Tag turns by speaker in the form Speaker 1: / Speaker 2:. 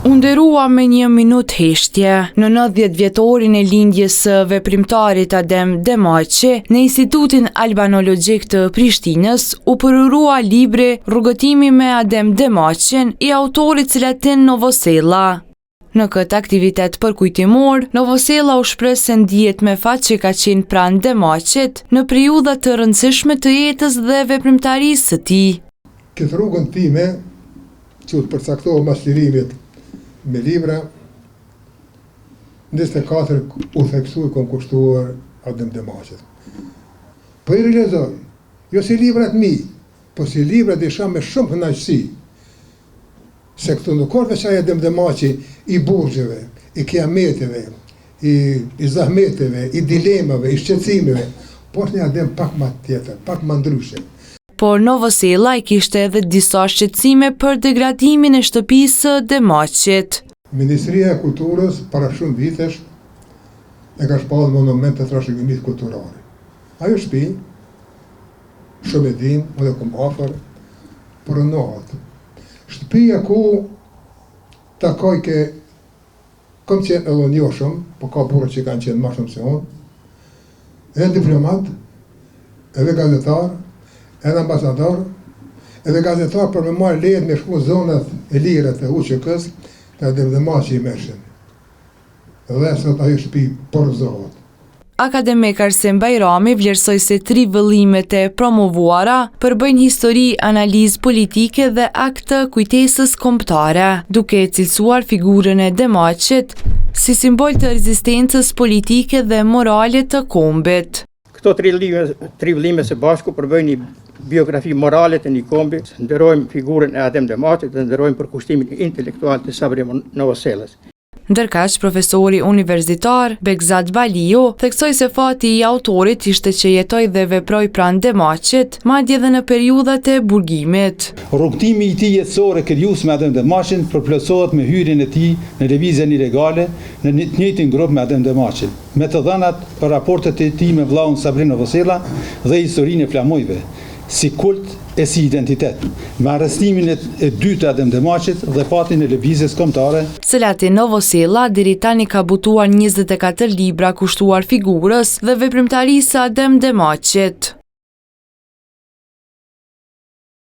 Speaker 1: U nderua me 1 minutë heshtje në 90 vjetorin e lindjes së veprimtarit Adem Demaçi, në Institutin Albanologjik të Prishtinës u përurua libri Rrugëtimi me Adem Demaçin i autorit Selatin Novosella. Në këtë aktivitet përkujtimor, Novosella u shpreh se ndihet me fat që ka qenë pranë Demaçit në periudha të rëndësishme të jetës dhe veprimtarisë së tij.
Speaker 2: Këtë rrugën time që u përcaktova mas lirimit me libra, 24 u theksui kom kushtuar Adem Demaçit. Po i realizoj, jo si librat mi, po si librat isha me shumë kënaqësi, se këtu nuk është veç Adem Demaçi i burgjeve, i kiameteve, i zahmeteve, i dilemave, i shqetësimeve, po është një Adem pak ma tjetër, pak ma ndryshe.
Speaker 1: Por Novosella i kishte edhe disa shqetësime për degradimin e shtëpisë së Demaçit.
Speaker 2: Ministria e Kulturës para shumë vitesh e ka shpallur monument të trashëgimisë kulturore. Ajo shtëpi, shumë e dim, unë e kom afër, përënohet. Shtëpia ku takoj ke, kom qenë edhe njohshëm, po ka burra që kanë qenë më shumë se unë, edhe diplomat, edhe gazetar, edhe ambasador, edhe gazetar për me marrë lejet me shku zonat e lira të UÇK-s, të Adem Demaçi i mëshën. Dhe sot ajo shtëpi porzohet.
Speaker 1: Akademik Arsim Bajrami vlerësoi se 3 vëllimet e promovuara përbëjnë histori, analizë politike dhe akt të kujtesës kombëtare, duke cilësuar figurën e Demaçit si simbol të rezistencës politike dhe morale të kombit.
Speaker 3: Këto 3 vëllime së bashku përbëjnë një biografi morale të një kombi, nderojmë figurën e Adem Demaçit dhe nderojmë përkushtimin intelektual të Sabri Novosellës.
Speaker 1: Ndërkaq, profesori universitar Begzat Baliu theksoi se fati i autorit ishte që jetoi dhe veproi pranë Demaçit, madje edhe në periudhat e burgimit.
Speaker 4: Rrugtimi i tij jetësor krijues me Adem Demaçin përplotësohet me hyrjen e tij në lëvizjen ilegale në të njëjtin grup me Adem Demaçin, me të dhënat për raportet e tij me vllaun Sabri Novosella dhe historinë e flamujve, si kult e si identitet, me arrestimin e dytë Adem Demaçit dhe fatin e lëvizjes kombëtare.
Speaker 1: Selatin Novosella deri tani ka butuar 24 libra kushtuar figurës dhe veprimtarisë së Adem Demaçit.